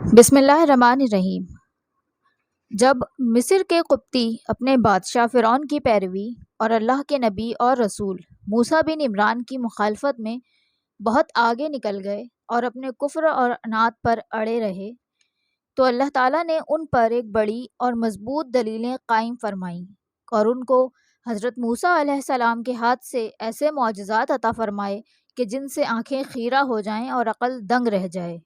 بسم اللہ الرحمن الرحیم۔ جب مصر کے قبطی اپنے بادشاہ فرعون کی پیروی اور اللہ کے نبی اور رسول موسیٰ بن عمران کی مخالفت میں بہت آگے نکل گئے اور اپنے کفر اور عناد پر اڑے رہے، تو اللہ تعالیٰ نے ان پر ایک بڑی اور مضبوط دلیلیں قائم فرمائیں اور ان کو حضرت موسیٰ علیہ السلام کے ہاتھ سے ایسے معجزات عطا فرمائے کہ جن سے آنکھیں خیرہ ہو جائیں اور عقل دنگ رہ جائے۔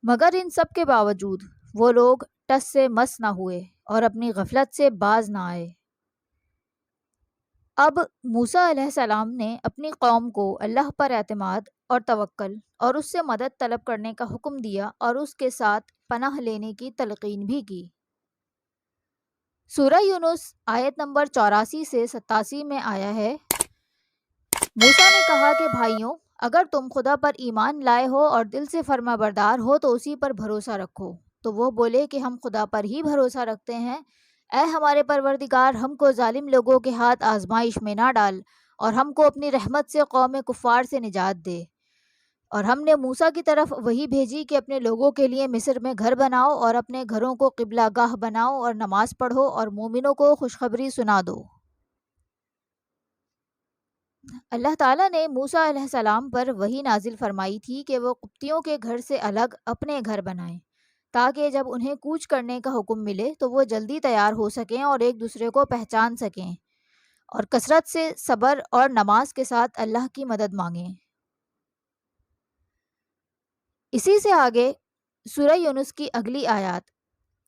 مگر ان سب کے باوجود وہ لوگ ٹس سے مس نہ ہوئے اور اپنی غفلت سے باز نہ آئے۔ اب موسیٰ علیہ السلام نے اپنی قوم کو اللہ پر اعتماد اور توکل اور اس سے مدد طلب کرنے کا حکم دیا اور اس کے ساتھ پناہ لینے کی تلقین بھی کی۔ سورہ یونس آیت نمبر 84 سے 87 میں آیا ہے، موسیٰ نے کہا کہ بھائیوں، اگر تم خدا پر ایمان لائے ہو اور دل سے فرما بردار ہو تو اسی پر بھروسہ رکھو۔ تو وہ بولے کہ ہم خدا پر ہی بھروسہ رکھتے ہیں۔ اے ہمارے پروردگار، ہم کو ظالم لوگوں کے ہاتھ آزمائش میں نہ ڈال اور ہم کو اپنی رحمت سے قوم کفار سے نجات دے۔ اور ہم نے موسیٰ کی طرف وحی بھیجی کہ اپنے لوگوں کے لیے مصر میں گھر بناؤ اور اپنے گھروں کو قبلہ گاہ بناؤ اور نماز پڑھو اور مومنوں کو خوشخبری سنا دو۔ اللہ تعالیٰ نے موسیٰ علیہ السلام پر وحی نازل فرمائی تھی کہ وہ قبطیوں کے گھر سے الگ اپنے گھر بنائیں، تاکہ جب انہیں کوچ کرنے کا حکم ملے تو وہ جلدی تیار ہو سکیں اور ایک دوسرے کو پہچان سکیں، اور کثرت سے صبر اور نماز کے ساتھ اللہ کی مدد مانگیں۔ اسی سے آگے سورہ یونس کی اگلی آیات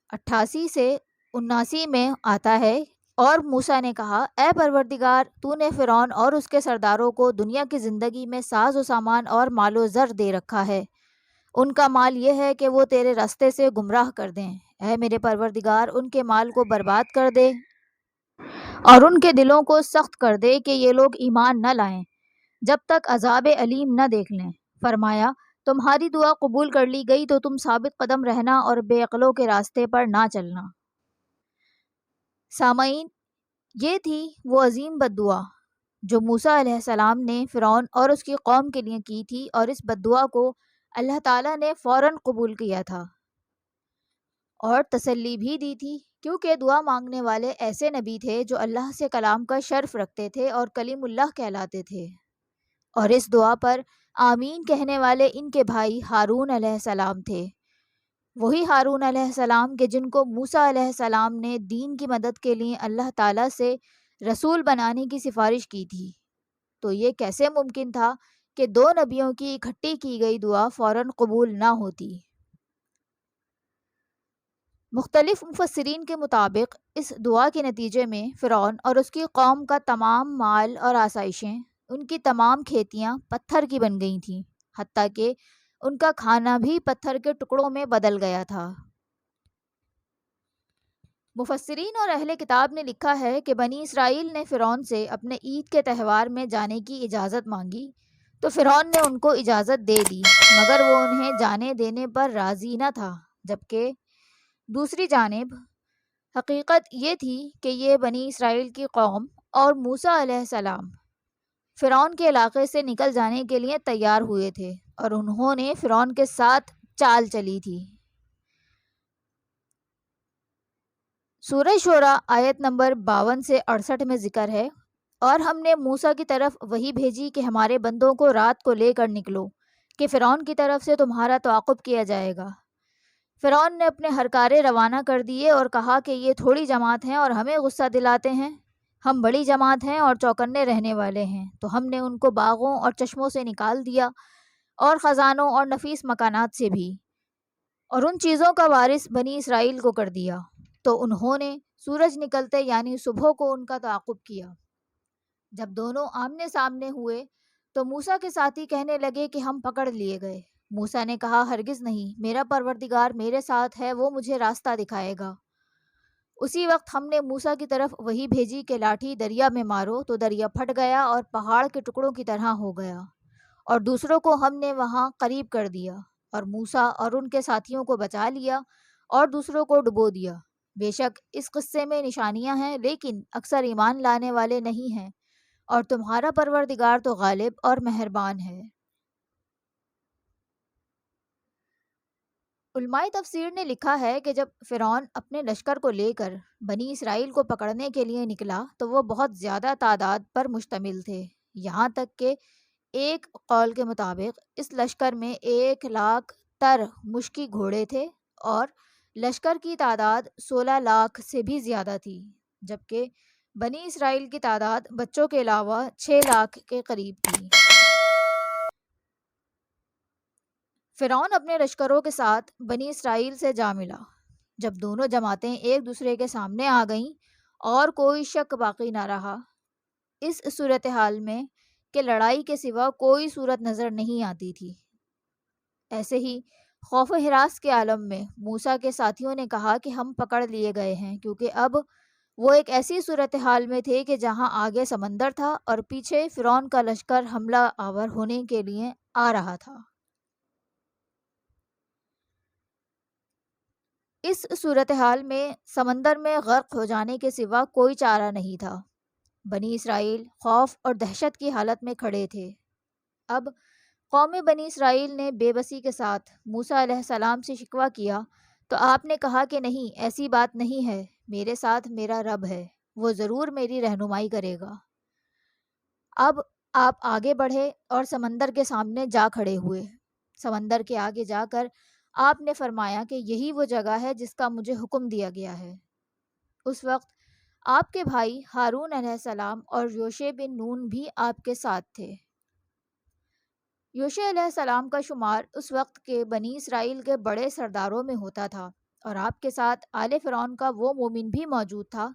88 سے 79 میں آتا ہے، اور موسیٰ نے کہا، اے پروردگار، تو نے فرعون اور اس کے سرداروں کو دنیا کی زندگی میں ساز و سامان اور مال و زر دے رکھا ہے۔ ان کا مال یہ ہے کہ وہ تیرے راستے سے گمراہ کر دیں۔ اے میرے پروردگار، ان کے مال کو برباد کر دے اور ان کے دلوں کو سخت کر دے کہ یہ لوگ ایمان نہ لائیں جب تک عذاب علیم نہ دیکھ لیں۔ فرمایا، تمہاری دعا قبول کر لی گئی تو تم ثابت قدم رہنا اور بے عقلوں کے راستے پر نہ چلنا۔ سامعین، یہ تھی وہ عظیم بد دعا جو موسیٰ علیہ السلام نے فرعون اور اس کی قوم کے لیے کی تھی، اور اس بد دعا کو اللہ تعالیٰ نے فوراً قبول کیا تھا اور تسلی بھی دی تھی، کیونکہ دعا مانگنے والے ایسے نبی تھے جو اللہ سے کلام کا شرف رکھتے تھے اور کلیم اللہ کہلاتے تھے، اور اس دعا پر آمین کہنے والے ان کے بھائی ہارون علیہ السلام تھے، وہی ہارون علیہ السلام کہ جن کو موسیٰ علیہ السلام نے دین کی مدد کے لیے اللہ تعالیٰ سے رسول بنانے کی سفارش کی تھی۔ تو یہ کیسے ممکن تھا کہ دو نبیوں کی اکٹھی کی گئی دعا فوراً قبول نہ ہوتی؟ مختلف مفسرین کے مطابق اس دعا کے نتیجے میں فرعون اور اس کی قوم کا تمام مال اور آسائشیں، ان کی تمام کھیتیاں پتھر کی بن گئی تھیں، حتیٰ کہ ان کا کھانا بھی پتھر کے ٹکڑوں میں بدل گیا تھا۔ مفسرین اور اہل کتاب نے لکھا ہے کہ بنی اسرائیل نے فرعون سے اپنے عید کے تہوار میں جانے کی اجازت مانگی تو فرعون نے ان کو اجازت دے دی، مگر وہ انہیں جانے دینے پر راضی نہ تھا، جبکہ دوسری جانب حقیقت یہ تھی کہ یہ بنی اسرائیل کی قوم اور موسیٰ علیہ السلام فرعون کے علاقے سے نکل جانے کے لیے تیار ہوئے تھے، اور انہوں نے فرعون کے ساتھ چال چلی تھی۔ سورہ شعراء آیت نمبر 52 سے 68 میں ذکر ہے، اور ہم نے موسیٰ کی طرف وحی بھیجی کہ ہمارے بندوں کو رات کو لے کر نکلو کہ فرعون کی طرف سے تمہارا تعاقب کیا جائے گا۔ فرعون نے اپنے ہرکارے روانہ کر دیے اور کہا کہ یہ تھوڑی جماعت ہیں اور ہمیں غصہ دلاتے ہیں، ہم بڑی جماعت ہیں اور چوکنے رہنے والے ہیں۔ تو ہم نے ان کو باغوں اور چشموں سے نکال دیا اور خزانوں اور نفیس مکانات سے بھی، اور ان چیزوں کا وارث بنی اسرائیل کو کر دیا۔ تو انہوں نے سورج نکلتے یعنی صبح کو ان کا تعاقب کیا۔ جب دونوں آمنے سامنے ہوئے تو موسیٰ کے ساتھی کہنے لگے کہ ہم پکڑ لیے گئے۔ موسیٰ نے کہا، ہرگز نہیں، میرا پروردگار میرے ساتھ ہے، وہ مجھے راستہ دکھائے گا۔ اسی وقت ہم نے موسیٰ کی طرف وحی بھیجی کہ لاٹھی دریا میں مارو، تو دریا پھٹ گیا اور پہاڑ کے ٹکڑوں کی طرح ہو گیا، اور دوسروں کو ہم نے وہاں قریب کر دیا، اور موسیٰ اور ان کے ساتھیوں کو بچا لیا اور دوسروں کو ڈبو دیا۔ بے شک اس قصے میں نشانیاں ہیں، لیکن اکثر ایمان لانے والے نہیں ہیں، اور تمہارا پروردگار تو غالب اور مہربان ہے۔ علماء تفسیر نے لکھا ہے کہ جب فرعون اپنے لشکر کو لے کر بنی اسرائیل کو پکڑنے کے لیے نکلا تو وہ بہت زیادہ تعداد پر مشتمل تھے، یہاں تک کہ ایک قول کے مطابق اس لشکر میں 1,00,000 تر مشکی گھوڑے تھے اور لشکر کی تعداد 16 لاکھ سے بھی زیادہ تھی، جبکہ بنی اسرائیل کی تعداد بچوں کے علاوہ 6 لاکھ کے قریب تھی۔ فرعون اپنے لشکروں کے ساتھ بنی اسرائیل سے جا ملا۔ جب دونوں جماعتیں ایک دوسرے کے سامنے آ گئیں اور کوئی شک باقی نہ رہا اس صورتحال میں کہ لڑائی کے سوا کوئی صورت نظر نہیں آتی تھی، ایسے ہی خوف و ہراس کے عالم میں موسیٰ کے ساتھیوں نے کہا کہ ہم پکڑ لیے گئے ہیں، کیونکہ اب وہ ایک ایسی صورتحال میں تھے کہ جہاں آگے سمندر تھا اور پیچھے فرعون کا لشکر حملہ آور ہونے کے لیے آ رہا تھا۔ اس صورتحال میں سمندر میں غرق ہو جانے کے سوا کوئی چارہ نہیں تھا۔ بنی اسرائیل خوف اور دہشت کی حالت میں کھڑے تھے۔ اب قوم بنی اسرائیل نے بے بسی کے ساتھ موسیٰ علیہ السلام سے شکوہ کیا تو آپ نے کہا کہ نہیں، ایسی بات نہیں ہے، میرے ساتھ میرا رب ہے، وہ ضرور میری رہنمائی کرے گا۔ اب آپ آگے بڑھے اور سمندر کے سامنے جا کھڑے ہوئے۔ سمندر کے آگے جا کر آپ نے فرمایا کہ یہی وہ جگہ ہے جس کا مجھے حکم دیا گیا ہے۔ اس وقت آپ کے بھائی ہارون علیہ السلام اور یوشع بن نون بھی آپ کے ساتھ تھے۔ یوشع علیہ السلام کا شمار اس وقت کے بنی اسرائیل کے بڑے سرداروں میں ہوتا تھا، اور آپ کے ساتھ آل فرعون کا وہ مومن بھی موجود تھا۔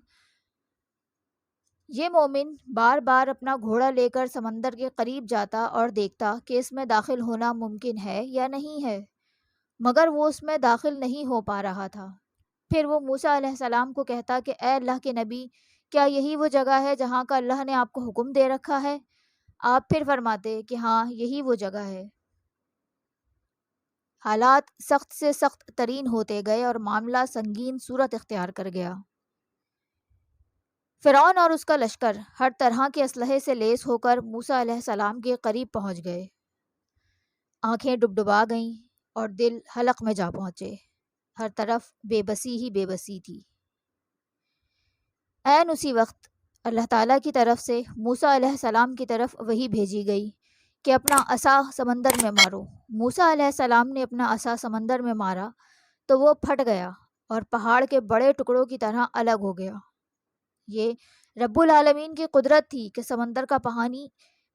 یہ مومن بار بار اپنا گھوڑا لے کر سمندر کے قریب جاتا اور دیکھتا کہ اس میں داخل ہونا ممکن ہے یا نہیں ہے، مگر وہ اس میں داخل نہیں ہو پا رہا تھا۔ پھر وہ موسیٰ علیہ السلام کو کہتا کہ اے اللہ کے نبی، کیا یہی وہ جگہ ہے جہاں کا اللہ نے آپ کو حکم دے رکھا ہے؟ آپ پھر فرماتے کہ ہاں، یہی وہ جگہ ہے۔ حالات سخت سے سخت ترین ہوتے گئے اور معاملہ سنگین صورت اختیار کر گیا۔ فرعون اور اس کا لشکر ہر طرح کے اسلحے سے لیس ہو کر موسیٰ علیہ السلام کے قریب پہنچ گئے۔ آنکھیں ڈبڈبا گئیں اور دل حلق میں جا پہنچے۔ ہر طرف بے بسی ہی بے بسی تھی۔ عین اسی وقت اللہ تعالیٰ کی طرف سے موسیٰ علیہ السلام کی طرف وحی بھیجی گئی کہ اپنا عصا سمندر میں مارو۔ موسیٰ علیہ السلام نے اپنا عصا سمندر میں مارا تو وہ پھٹ گیا اور پہاڑ کے بڑے ٹکڑوں کی طرح الگ ہو گیا۔ یہ رب العالمین کی قدرت تھی کہ سمندر کا پانی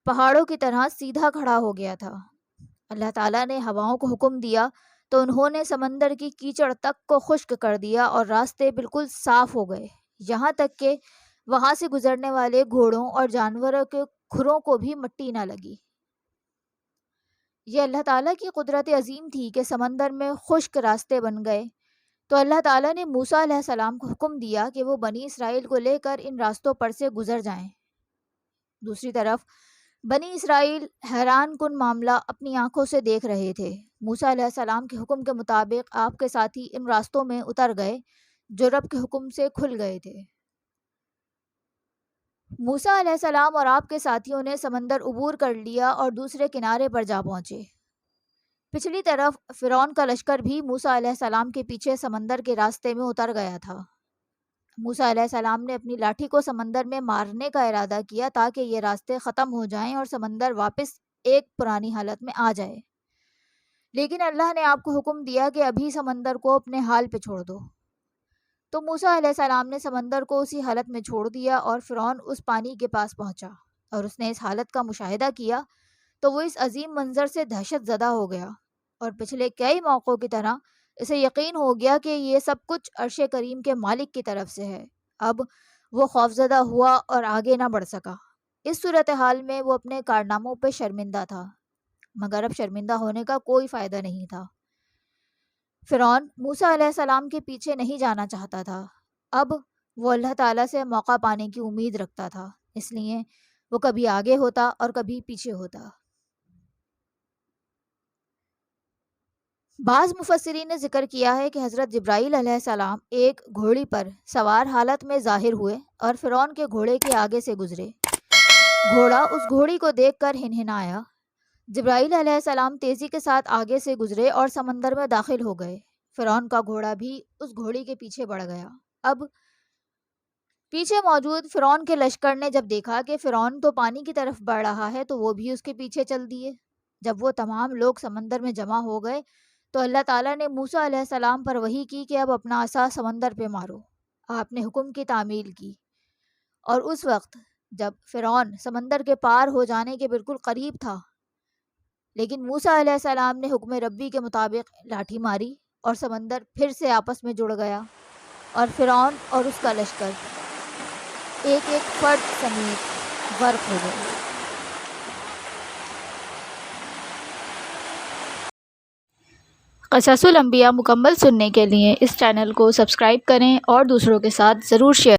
پہاڑوں کی طرح سیدھا کھڑا ہو گیا تھا۔ اللہ تعالیٰ نے ہواؤں کو حکم دیا تو انہوں نے سمندر کی کیچڑ تک کو خشک کر دیا اور راستے بالکل صاف ہو گئے، یہاں تک کہ وہاں سے گزرنے والے گھوڑوں اور جانوروں کے کھروں کو بھی مٹی نہ لگی۔ یہ اللہ تعالیٰ کی قدرت عظیم تھی کہ سمندر میں خشک راستے بن گئے تو اللہ تعالیٰ نے موسیٰ علیہ السلام کو حکم دیا کہ وہ بنی اسرائیل کو لے کر ان راستوں پر سے گزر جائیں۔ دوسری طرف بنی اسرائیل حیران کن معاملہ اپنی آنکھوں سے دیکھ رہے تھے۔ موسیٰ علیہ السلام کے حکم کے مطابق آپ کے ساتھی ان راستوں میں اتر گئے جو رب کے حکم سے کھل گئے تھے۔ موسیٰ علیہ السلام اور آپ کے ساتھیوں نے سمندر عبور کر لیا اور دوسرے کنارے پر جا پہنچے۔ پچھلی طرف فرعون کا لشکر بھی موسیٰ علیہ السلام کے پیچھے سمندر کے راستے میں اتر گیا تھا۔ موسیٰ علیہ السلام نے اپنی لاٹھی کو سمندر میں مارنے کا ارادہ کیا تاکہ یہ راستے ختم ہو جائیں اور سمندر واپس ایک پرانی حالت میں آ جائے، لیکن اللہ نے آپ کو حکم دیا کہ ابھی سمندر کو اپنے حال پہ چھوڑ دو۔ تو موسیٰ علیہ السلام نے سمندر کو اسی حالت میں چھوڑ دیا اور فرعون اس پانی کے پاس پہنچا اور اس نے اس حالت کا مشاہدہ کیا تو وہ اس عظیم منظر سے دہشت زدہ ہو گیا، اور پچھلے کئی موقعوں کی طرح اسے یقین ہو گیا کہ یہ سب کچھ عرش کریم کے مالک کی طرف سے ہے۔ اب وہ خوفزدہ ہوا اور آگے نہ بڑھ سکا۔ اس صورتحال میں وہ اپنے کارناموں پہ شرمندہ تھا، مگر اب شرمندہ ہونے کا کوئی فائدہ نہیں تھا۔ فرعون موسیٰ علیہ السلام کے پیچھے نہیں جانا چاہتا تھا۔ اب وہ اللہ تعالیٰ سے موقع پانے کی امید رکھتا تھا، اس لیے وہ کبھی آگے ہوتا اور کبھی پیچھے ہوتا۔ بعض مفسرین نے ذکر کیا ہے کہ حضرت جبرائیل علیہ السلام ایک گھوڑی پر سوار حالت میں ظاہر ہوئے اور فرعون کے گھوڑے کے آگے سے گزرے۔ گھوڑا اس گھوڑی کو دیکھ کر ہنہنایا۔ جبرائیل علیہ السلام تیزی کے ساتھ آگے سے گزرے اور سمندر میں داخل ہو گئے۔ فرعون کا گھوڑا بھی اس گھوڑی کے پیچھے بڑھ گیا۔ اب پیچھے موجود فرعون کے لشکر نے جب دیکھا کہ فرعون تو پانی کی طرف بڑھ رہا ہے تو وہ بھی اس کے پیچھے چل دیے۔ جب وہ تمام لوگ سمندر میں جمع ہو گئے تو اللہ تعالیٰ نے موسیٰ علیہ السلام پر وحی کی کہ اب اپنا عصا سمندر پہ مارو۔ آپ نے حکم کی تعمیل کی، اور اس وقت جب فرعون سمندر کے پار ہو جانے کے بالکل قریب تھا، لیکن موسیٰ علیہ السلام نے حکم ربی کے مطابق لاٹھی ماری اور سمندر پھر سے آپس میں جڑ گیا، اور فرعون اور اس کا لشکر ایک ایک فرد سمیت غرق ہو گئے۔ قصص الانبیاء مکمل سننے کے لیے اس چینل کو سبسکرائب کریں اور دوسروں کے ساتھ ضرور شیئر